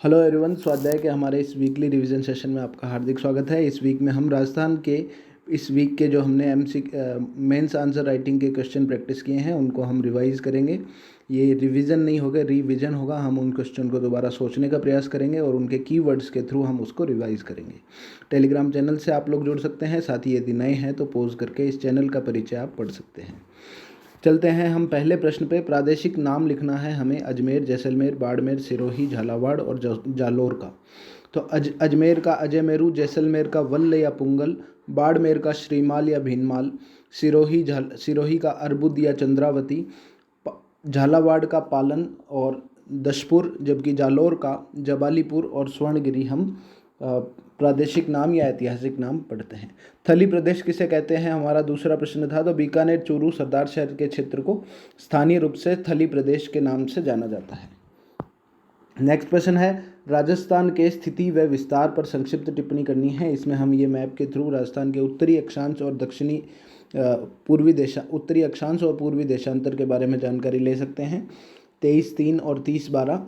Hello everyone, स्वाध्याय के हमारे इस वीकली रिवीजन सेशन में आपका हार्दिक स्वागत है। इस वीक में हम राजस्थान के इस वीक के जो हमने मेंस आंसर राइटिंग के क्वेश्चन प्रैक्टिस किए हैं उनको हम रिवाइज करेंगे। ये रिवीजन नहीं होगा, रिवीजन होगा। हम उन क्वेश्चन को दोबारा सोचने का प्रयास करेंगे और उनके कीवर्ड्स के थ्रू हम उसको रिवाइज करेंगे। टेलीग्राम चैनल से आप लोग जुड़ सकते हैं, साथ ही यदि नए हैं तो पॉज करके इस चैनल का परिचय आप पढ़ सकते हैं। चलते हैं हम पहले प्रश्न पे। प्रादेशिक नाम लिखना है हमें अजमेर, जैसलमेर, बाड़मेर, सिरोही, झालावाड़ और जालोर का। तो अजमेर का अजयमेरू, जैसलमेर का वल्ल या पुंगल, बाड़मेर का श्रीमाल या भीनमाल, सिरोही का अर्बुद या चंद्रावती, झालावाड़ का पालन और दशपुर, जबकि जालोर का जबालीपुर और स्वर्णगिरी हम प्रादेशिक नाम या ऐतिहासिक नाम पढ़ते हैं। थली प्रदेश किसे कहते हैं, हमारा दूसरा प्रश्न था। तो बीकानेर, चूरू, सरदार शहर के क्षेत्र को स्थानीय रूप से थली प्रदेश के नाम से जाना जाता है। नेक्स्ट प्रश्न है, राजस्थान के स्थिति व विस्तार पर संक्षिप्त टिप्पणी करनी है। इसमें हम ये मैप के थ्रू राजस्थान के उत्तरी अक्षांश और उत्तरी अक्षांश और पूर्वी देशांतर के बारे में जानकारी ले सकते हैं। 23-3 और 30-12।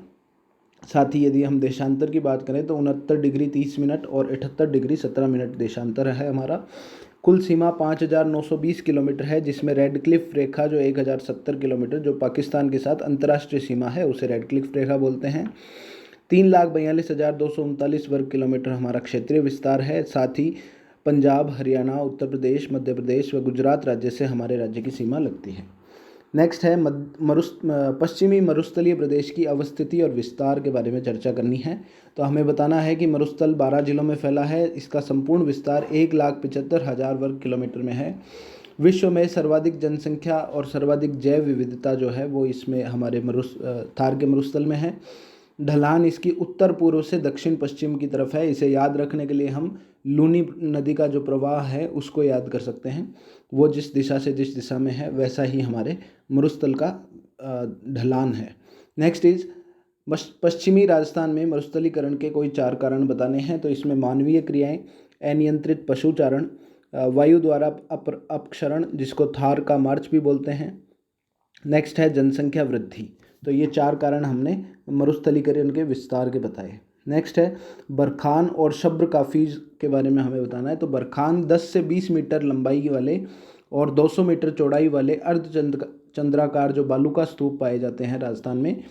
साथ ही यदि हम देशांतर की बात करें तो 69 डिग्री 30 मिनट और 78 डिग्री 17 मिनट देशांतर है हमारा। कुल सीमा 5920 किलोमीटर है, जिसमें रेड क्लिफ रेखा जो 1070 किलोमीटर जो पाकिस्तान के साथ अंतर्राष्ट्रीय सीमा है उसे रेड क्लिफ रेखा बोलते हैं। 3,42,239 वर्ग किलोमीटर हमारा क्षेत्रीय विस्तार है। साथ ही पंजाब, हरियाणा, उत्तर प्रदेश, मध्य प्रदेश व गुजरात राज्य से हमारे राज्य की सीमा लगती है। नेक्स्ट है पश्चिमी मरुस्थलीय प्रदेश की अवस्थिति और विस्तार के बारे में चर्चा करनी है। तो हमें बताना है कि मरुस्थल 12 जिलों में फैला है। इसका संपूर्ण विस्तार 1,75,000 वर्ग किलोमीटर में है। विश्व में सर्वाधिक जनसंख्या और सर्वाधिक जैव विविधता जो है वो इसमें हमारे थार के मरुस्थल में है। ढलान इसकी उत्तर पूर्व से दक्षिण पश्चिम की तरफ है। इसे याद रखने के लिए हम लूनी नदी का जो प्रवाह है उसको याद कर सकते हैं। वो जिस दिशा में है वैसा ही हमारे मरुस्थल का ढलान है। नेक्स्ट इज पश्चिमी राजस्थान में मरुस्थलीकरण के कोई 4 कारण बताने हैं। तो इसमें मानवीय क्रियाएं, अनियंत्रित पशुचारण, वायु द्वारा अपक्षरण जिसको थार का मार्च भी बोलते हैं। नेक्स्ट है जनसंख्या वृद्धि। तो ये 4 कारण हमने मरुस्थलीकरण के विस्तार के बताए। नेक्स्ट है बरखान और शब्र काफीज के बारे में हमें बताना है। तो बरखान 10 से 20 मीटर लंबाई वाले और 200 मीटर चौड़ाई वाले अर्धचंद्राकार जो बालू का स्तूप पाए जाते हैं राजस्थान में,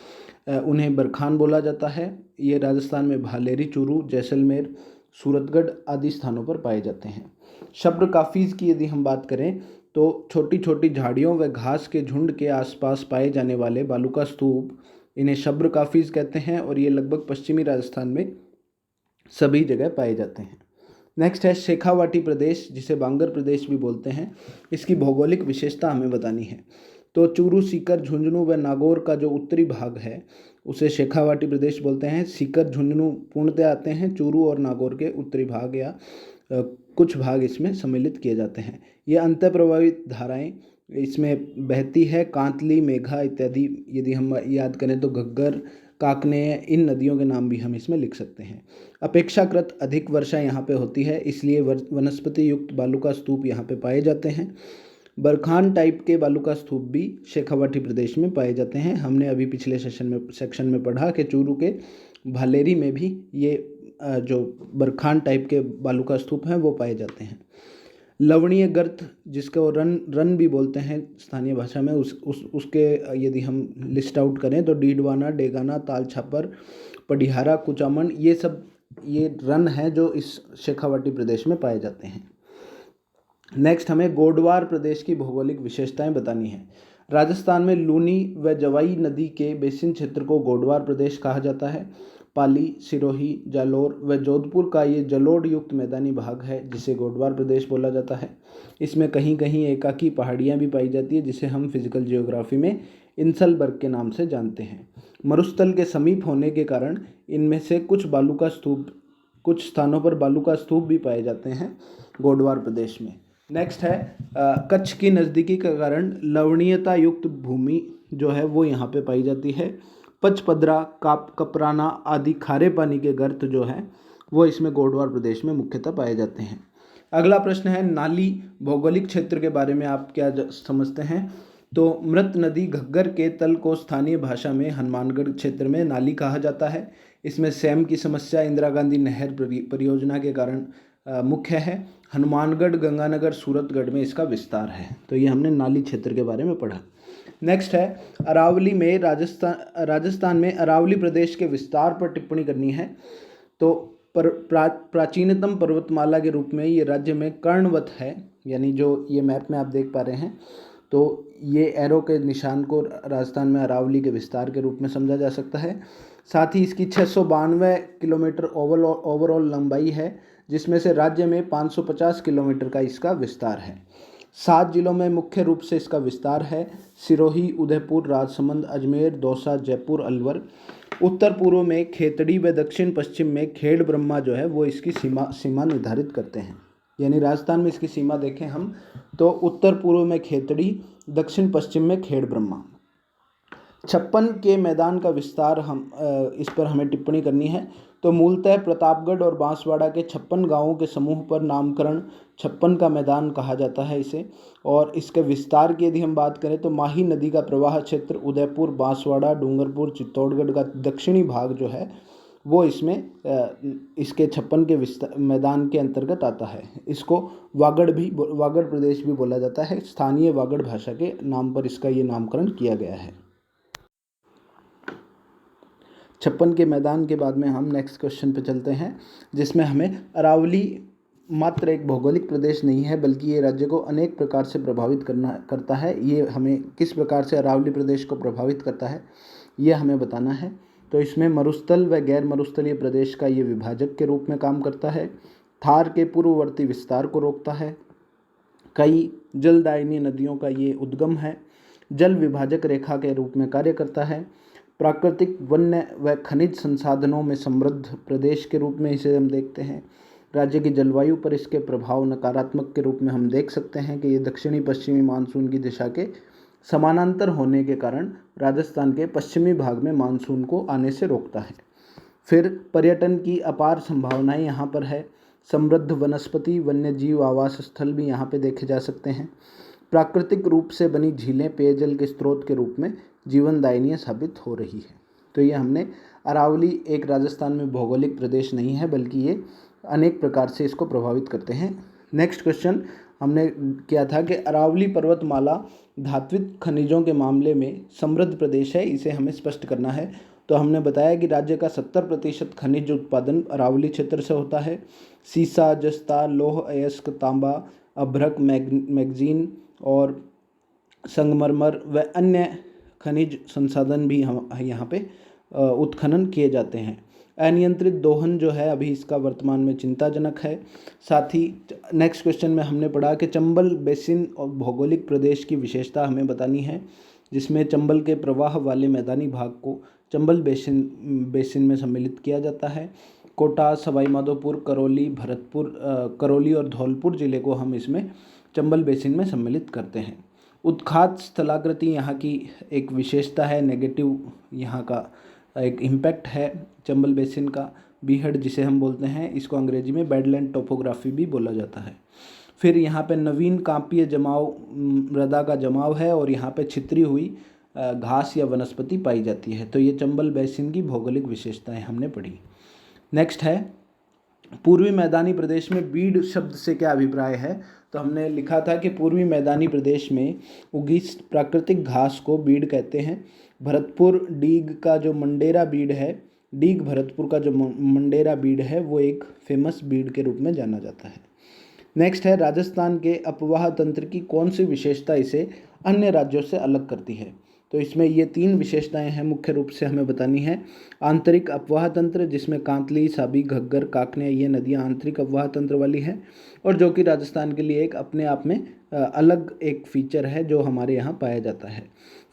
उन्हें बरखान बोला जाता है। ये राजस्थान में भालेरी, चूरू, जैसलमेर, सूरतगढ़ आदि स्थानों पर पाए जाते हैं। शब्र काफीज की यदि हम बात करें तो छोटी छोटी झाड़ियों व घास के झुंड के आसपास पाए जाने वाले बालू का स्तूप, इन्हें शब्र काफीज कहते हैं और ये लगभग पश्चिमी राजस्थान में सभी जगह पाए जाते हैं। नेक्स्ट है शेखावाटी प्रदेश, जिसे बांगर प्रदेश भी बोलते हैं। इसकी भौगोलिक विशेषता हमें बतानी है। तो चूरू, सीकर, झुंझुनू व नागौर का जो उत्तरी भाग है उसे शेखावाटी प्रदेश बोलते हैं। सीकर, झुंझुनू पूर्णतः आते हैं। चूरू और नागौर के उत्तरी भाग या कुछ भाग इसमें सम्मिलित किए जाते हैं। ये अंतः प्रवाहित धाराएं इसमें बहती है। कांतली, मेघा इत्यादि यदि हम याद करें तो घग्गर, काकने, इन नदियों के नाम भी हम इसमें लिख सकते हैं। अपेक्षाकृत अधिक वर्षा यहाँ पे होती है, इसलिए वनस्पति युक्त बालू का स्तूप यहाँ पे पाए जाते हैं। बरखान टाइप के बालू का स्तूप भी शेखावाटी प्रदेश में पाए जाते हैं। हमने अभी पिछले सेक्शन में पढ़ा कि चूरू के भालेरी में भी ये जो बरखान टाइप के बालू का स्तूप हैं वो पाए जाते हैं। लवणीय गर्त, जिसको रन भी बोलते हैं स्थानीय भाषा में, उसके यदि हम लिस्ट आउट करें तो डीडवाना, डेगाना, ताल छापर, पडिहारा, कुचामन, ये रन है जो इस शेखावाटी प्रदेश में पाए जाते हैं। नेक्स्ट हमें गोडवार प्रदेश की भौगोलिक विशेषताएं बतानी है। राजस्थान में लूनी व जवाई नदी के बेसिन क्षेत्र को गोडवार प्रदेश कहा जाता है। पाली, सिरोही, जालोर व जोधपुर का ये जलोढ़ युक्त मैदानी भाग है जिसे गोडवार प्रदेश बोला जाता है। इसमें कहीं कहीं एकाकी पहाड़ियाँ भी पाई जाती है जिसे हम फिजिकल जियोग्राफी में इंसलबर्ग के नाम से जानते हैं। मरुस्थल के समीप होने के कारण इनमें से कुछ स्थानों पर बालू का स्तूप भी पाए जाते हैं गोडवार प्रदेश में। नेक्स्ट है कच्छ की नज़दीकी के कारण लवणीयता युक्त भूमि जो है वो यहाँ पे पाई जाती है। पचपदरा, कपराना आदि खारे पानी के गर्त जो है वो इसमें गोडवार प्रदेश में मुख्यतः पाए जाते हैं। अगला प्रश्न है नाली भौगोलिक क्षेत्र के बारे में आप क्या समझते हैं। तो मृत नदी घग्गर के तल को स्थानीय भाषा में हनुमानगढ़ क्षेत्र में नाली कहा जाता है। इसमें सैम की समस्या इंदिरा गांधी नहर परियोजना के कारण मुख्य है। हनुमानगढ़, गंगानगर, सूरतगढ़ में इसका विस्तार है। तो ये हमने नाली क्षेत्र के बारे में पढ़ा। नेक्स्ट है अरावली में राजस्थान में अरावली प्रदेश के विस्तार पर टिप्पणी करनी है। तो प्राचीनतम पर्वतमाला के रूप में ये राज्य में कर्णवत है, यानी जो ये मैप में आप देख पा रहे हैं, तो ये एरो के निशान को राजस्थान में अरावली के विस्तार के रूप में समझा जा सकता है। साथ ही इसकी 692 किलोमीटर ओवरऑल लंबाई है, जिसमें से राज्य में 550 किलोमीटर का इसका विस्तार है। 7 जिलों में मुख्य रूप से इसका विस्तार है: सिरोही, उदयपुर, राजसमंद, अजमेर, दौसा, जयपुर, अलवर। उत्तर पूर्व में खेतड़ी व दक्षिण पश्चिम में खेड़ ब्रह्मा जो है वो इसकी सीमा निर्धारित करते हैं। यानी राजस्थान में इसकी सीमा देखें हम तो उत्तर पूर्व में खेतड़ी, दक्षिण पश्चिम में खेड़ ब्रह्मा। 56 के मैदान का विस्तार इस पर हमें टिप्पणी करनी है। तो मूलतः प्रतापगढ़ और बांसवाड़ा के 56 गांवों के समूह पर नामकरण 56 का मैदान कहा जाता है इसे। और इसके विस्तार की यदि हम बात करें तो माही नदी का प्रवाह क्षेत्र उदयपुर, बांसवाड़ा, डूंगरपुर, चित्तौड़गढ़ का दक्षिणी भाग जो है वो इसमें इसके 56 के मैदान के अंतर्गत आता है। इसको वागड़ प्रदेश भी बोला जाता है। स्थानीय वागड़ भाषा के नाम पर इसका ये नामकरण किया गया है। 56 के मैदान के बाद में हम नेक्स्ट क्वेश्चन पे चलते हैं, जिसमें हमें अरावली मात्र एक भौगोलिक प्रदेश नहीं है बल्कि ये राज्य को अनेक प्रकार से प्रभावित करता है। ये हमें किस प्रकार से अरावली प्रदेश को प्रभावित करता है ये हमें बताना है। तो इसमें मरुस्थल व गैर मरुस्थलीय प्रदेश का ये विभाजक के रूप में काम करता है। थार के पूर्ववर्ती विस्तार को रोकता है। कई जलदायिनी नदियों का ये उद्गम है। जल विभाजक रेखा के रूप में कार्य करता है। प्राकृतिक, वन्य व खनिज संसाधनों में समृद्ध प्रदेश के रूप में इसे हम देखते हैं। राज्य की जलवायु पर इसके प्रभाव नकारात्मक के रूप में हम देख सकते हैं कि ये दक्षिणी पश्चिमी मानसून की दिशा के समानांतर होने के कारण राजस्थान के पश्चिमी भाग में मानसून को आने से रोकता है। फिर पर्यटन की अपार संभावनाएं यहाँ पर है। समृद्ध वनस्पति, वन्य जीव आवास स्थल भी यहाँ पे देखे जा सकते हैं। प्राकृतिक रूप से बनी झीलें पेयजल के स्रोत के रूप में जीवनदायिनी साबित हो रही है। तो ये हमने अरावली एक राजस्थान में भौगोलिक प्रदेश नहीं है बल्कि ये अनेक प्रकार से इसको प्रभावित करते हैं। नेक्स्ट क्वेश्चन हमने किया था कि अरावली पर्वतमाला धात्विक खनिजों के मामले में समृद्ध प्रदेश है, इसे हमें स्पष्ट करना है। तो हमने बताया कि राज्य का 70% खनिज उत्पादन अरावली क्षेत्र से होता है। सीसा, जस्ता, लौह अयस्क, तांबा, अभ्रक, मैग्नीज और संगमरमर व अन्य खनिज संसाधन भी हम यहाँ पे उत्खनन किए जाते हैं। अनियंत्रित दोहन जो है अभी इसका वर्तमान में चिंताजनक है। साथ ही नेक्स्ट क्वेश्चन में हमने पढ़ा कि चंबल बेसिन और भौगोलिक प्रदेश की विशेषता हमें बतानी है, जिसमें चंबल के प्रवाह वाले मैदानी भाग को चंबल बेसिन में सम्मिलित किया जाता है। कोटा, सवाई माधोपुर, करौली और धौलपुर जिले को हम इसमें चंबल बेसिन में सम्मिलित करते हैं। उत्खात स्थलाकृति यहाँ की एक विशेषता है, नेगेटिव यहाँ का एक इम्पैक्ट है चंबल बेसिन का। बीहड़ जिसे हम बोलते हैं, इसको अंग्रेजी में बैडलैंड टोपोग्राफी भी बोला जाता है। फिर यहाँ पे नवीन कांपीय जमाव, मृदा का जमाव है और यहाँ पे छितरी हुई घास या वनस्पति पाई जाती है। तो ये चंबल बेसिन की भौगोलिक विशेषताएं हमने पढ़ी। नेक्स्ट है पूर्वी मैदानी प्रदेश में बीड शब्द से क्या अभिप्राय है। तो हमने लिखा था कि पूर्वी मैदानी प्रदेश में उगी प्राकृतिक घास को बीड कहते हैं। भरतपुर डीग का जो मंडेरा बीड है, डीग भरतपुर का जो मंडेरा बीड है वो एक फेमस बीड के रूप में जाना जाता है। नेक्स्ट है राजस्थान के अपवाह तंत्र की कौन सी विशेषता इसे अन्य राज्यों से अलग करती है। तो इसमें ये 3 विशेषताएं हैं मुख्य रूप से हमें बतानी है। आंतरिक अपवाह तंत्र, जिसमें कांतली, साबी, घग्गर, काकने ये नदियां आंतरिक अपवाह तंत्र वाली हैं और जो कि राजस्थान के लिए एक अपने आप में अलग एक फीचर है जो हमारे यहाँ पाया जाता है।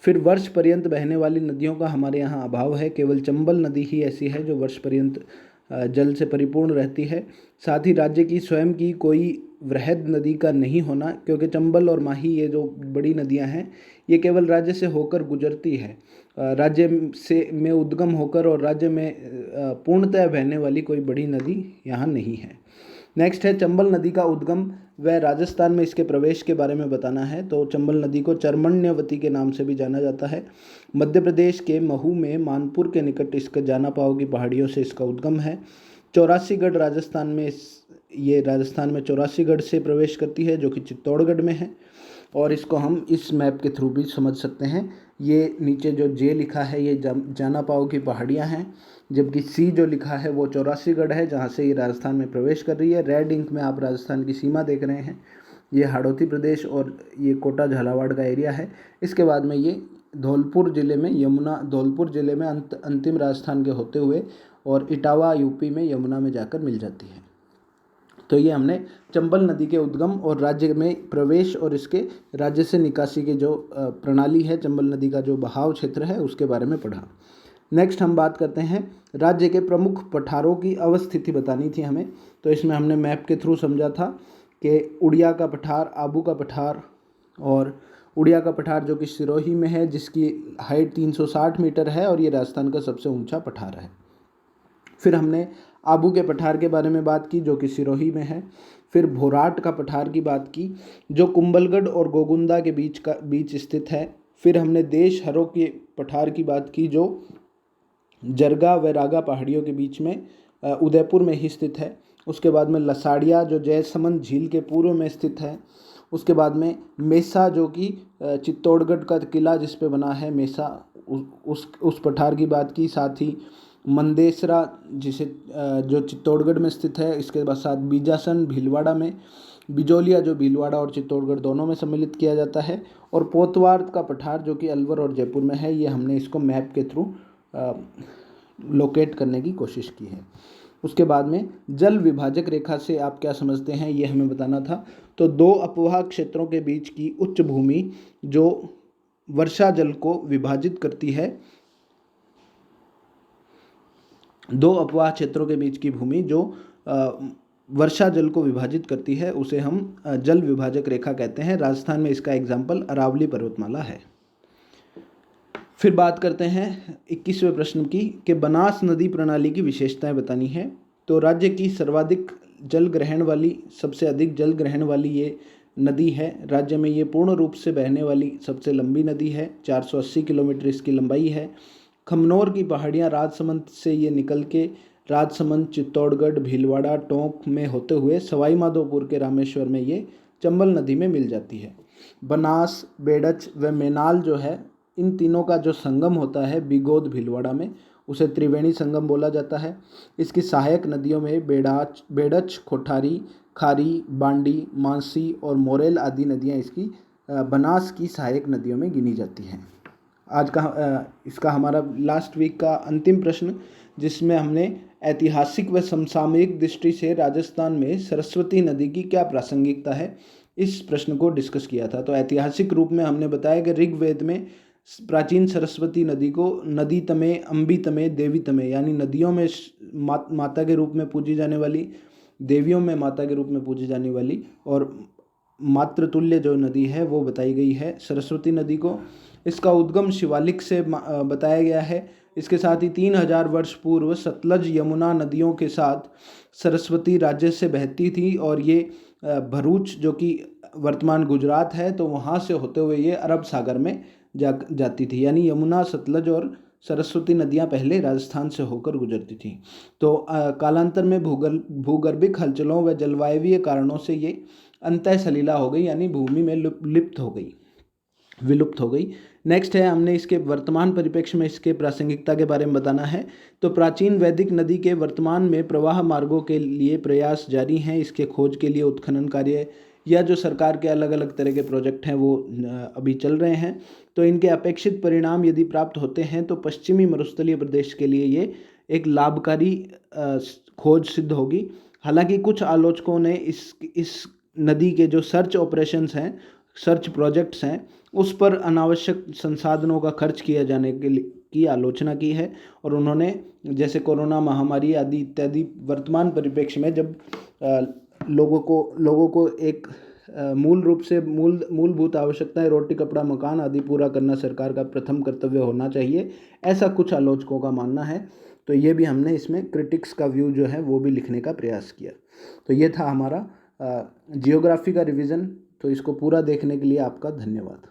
फिर वर्ष पर्यंत बहने वाली नदियों का हमारे यहाँ अभाव है। केवल चंबल नदी ही ऐसी है जो वर्ष पर्यंत जल से परिपूर्ण रहती है। साथ ही राज्य की स्वयं की कोई वृहद नदी का नहीं होना, क्योंकि चंबल और माही ये जो बड़ी नदियां हैं ये केवल राज्य से होकर गुजरती है, राज्य में उद्गम होकर और राज्य में पूर्णतः बहने वाली कोई बड़ी नदी यहाँ नहीं है। नेक्स्ट है चंबल नदी का उद्गम व राजस्थान में इसके प्रवेश के बारे में बताना है। तो चंबल नदी को चर्मण्यवती के नाम से भी जाना जाता है। मध्य प्रदेश के महू में मानपुर के निकट इसका जाना पाओ की पहाड़ियों से इसका उद्गम है। चौरासीगढ़ राजस्थान में ये राजस्थान में चौरासीगढ़ से प्रवेश करती है जो कि चित्तौड़गढ़ में है, और इसको हम इस मैप के थ्रू भी समझ सकते हैं। ये नीचे जो जे लिखा है ये जाना पाओ की पहाड़ियाँ हैं, जबकि सी जो लिखा है वो चौरासीगढ़ है जहाँ से ये राजस्थान में प्रवेश कर रही है। रेड इंक में आप राजस्थान की सीमा देख रहे हैं, ये हाड़ौती प्रदेश और ये कोटा झालावाड़ का एरिया है। इसके बाद में ये धौलपुर ज़िले में धौलपुर ज़िले में अंतिम राजस्थान के होते हुए और इटावा यूपी में यमुना में जाकर मिल जाती है। तो ये हमने चंबल नदी के उद्गम और राज्य में प्रवेश और इसके राज्य से निकासी के जो प्रणाली है, चंबल नदी का जो बहाव क्षेत्र है उसके बारे में पढ़ा। नेक्स्ट हम बात करते हैं राज्य के प्रमुख पठारों की अवस्थिति बतानी थी हमें। तो इसमें हमने मैप के थ्रू समझा था कि उड़िया का पठार, आबू का पठार, और उड़िया का पठार जो कि सिरोही में है जिसकी हाइट 360 मीटर है और ये राजस्थान का सबसे ऊंचा पठार है। फिर हमने आबू के पठार के बारे में बात की जो कि सिरोही में है। फिर भोराट का पठार की बात की जो कुंभलगढ़ और गोगुंदा के बीच स्थित है। फिर हमने देश हरों के पठार की बात की जो जरगा व रागा पहाड़ियों के बीच में उदयपुर में ही स्थित है। उसके बाद में लसाड़िया जो जयसमंद झील के पूर्व में स्थित है। उसके बाद में मेसा जो कि चित्तौड़गढ़ का किला जिस पे बना है मेसा, उस पठार की बात की। साथ ही मंदेसरा जो चित्तौड़गढ़ में स्थित है। इसके बाद साथ बीजासन भीलवाड़ा में, बिजोलिया जो भीलवाड़ा और चित्तौड़गढ़ दोनों में सम्मिलित किया जाता है, और पोतवार का पठार जो कि अलवर और जयपुर में है। ये हमने इसको मैप के थ्रू लोकेट करने की कोशिश की है। उसके बाद में जल विभाजक रेखा से आप क्या समझते हैं ये हमें बताना था। तो दो अपवाह क्षेत्रों के बीच की उच्च भूमि जो वर्षा जल को विभाजित करती है, दो अपवाह क्षेत्रों के बीच की भूमि जो वर्षा जल को विभाजित करती है उसे हम जल विभाजक रेखा कहते हैं। राजस्थान में इसका एग्जाम्पल अरावली पर्वतमाला है। फिर बात करते हैं 21वें प्रश्न की कि बनास नदी प्रणाली की विशेषताएं बतानी है। तो राज्य की सर्वाधिक जल ग्रहण वाली, सबसे अधिक जल ग्रहण वाली ये नदी है। राज्य में ये पूर्ण रूप से बहने वाली सबसे लंबी नदी है, 480 किलोमीटर इसकी लंबाई है। खमनोर की पहाड़ियाँ राजसमंद से ये निकल के राजसमंद, चित्तौड़गढ़, भीलवाड़ा, टोंक में होते हुए सवाई माधोपुर के रामेश्वर में ये चंबल नदी में मिल जाती है। बनास, बेडच व मेनाल जो है, इन तीनों का जो संगम होता है बिगोद भीलवाड़ा में, उसे त्रिवेणी संगम बोला जाता है। इसकी सहायक नदियों में बेडच, कोठारी, खारी, बांडी, मानसी और मोरेल आदि नदियाँ इसकी बनास की सहायक नदियों में गिनी जाती हैं। आज का इसका हमारा लास्ट वीक का अंतिम प्रश्न, जिसमें हमने ऐतिहासिक व समसामयिक दृष्टि से राजस्थान में सरस्वती नदी की क्या प्रासंगिकता है, इस प्रश्न को डिस्कस किया था। तो ऐतिहासिक रूप में हमने बताया कि ऋग्वेद में प्राचीन सरस्वती नदी को नदी तमे, अम्बी तमे, देवी तमे, यानी नदियों में माता के रूप में पूजी जाने वाली, देवियों में माता के रूप में पूजी जाने वाली और मातृतुल्य जो नदी है वो बताई गई है सरस्वती नदी को। इसका उद्गम शिवालिक से बताया गया है। इसके साथ ही 3000 वर्ष पूर्व सतलज, यमुना नदियों के साथ सरस्वती राज्य से बहती थी और ये भरूच जो कि वर्तमान गुजरात है, तो वहाँ से होते हुए ये अरब सागर में जाती थी। यानी यमुना, सतलज और सरस्वती नदियाँ पहले राजस्थान से होकर गुजरती थी। तो कालांतर में भूगर्भिक हलचलों व जलवायवीय कारणों से ये अंतः सलीला हो गई, यानी भूमि में विलुप्त हो गई। नेक्स्ट है, हमने इसके वर्तमान परिप्रेक्ष्य में इसके प्रासंगिकता के बारे में बताना है। तो प्राचीन वैदिक नदी के वर्तमान में प्रवाह मार्गों के लिए प्रयास जारी हैं। इसके खोज के लिए उत्खनन कार्य या जो सरकार के अलग अलग तरह के प्रोजेक्ट हैं वो अभी चल रहे हैं। तो इनके अपेक्षित परिणाम यदि प्राप्त होते हैं तो पश्चिमी मरुस्थलीय प्रदेश के लिए ये एक लाभकारी खोज सिद्ध होगी। हालांकि कुछ आलोचकों ने इस नदी के जो सर्च ऑपरेशंस हैं, सर्च प्रोजेक्ट्स हैं, उस पर अनावश्यक संसाधनों का खर्च किया जाने की आलोचना की है। और उन्होंने जैसे कोरोना महामारी आदि इत्यादि वर्तमान परिप्रेक्ष्य में जब लोगों को एक मूल रूप से मूलभूत आवश्यकताएं रोटी कपड़ा मकान आदि पूरा करना सरकार का प्रथम कर्तव्य होना चाहिए, ऐसा कुछ आलोचकों का मानना है। तो ये भी हमने इसमें क्रिटिक्स का व्यू जो है वो भी लिखने का प्रयास किया। तो ये था हमारा जियोग्राफी का रिवीजन। तो इसको पूरा देखने के लिए आपका धन्यवाद।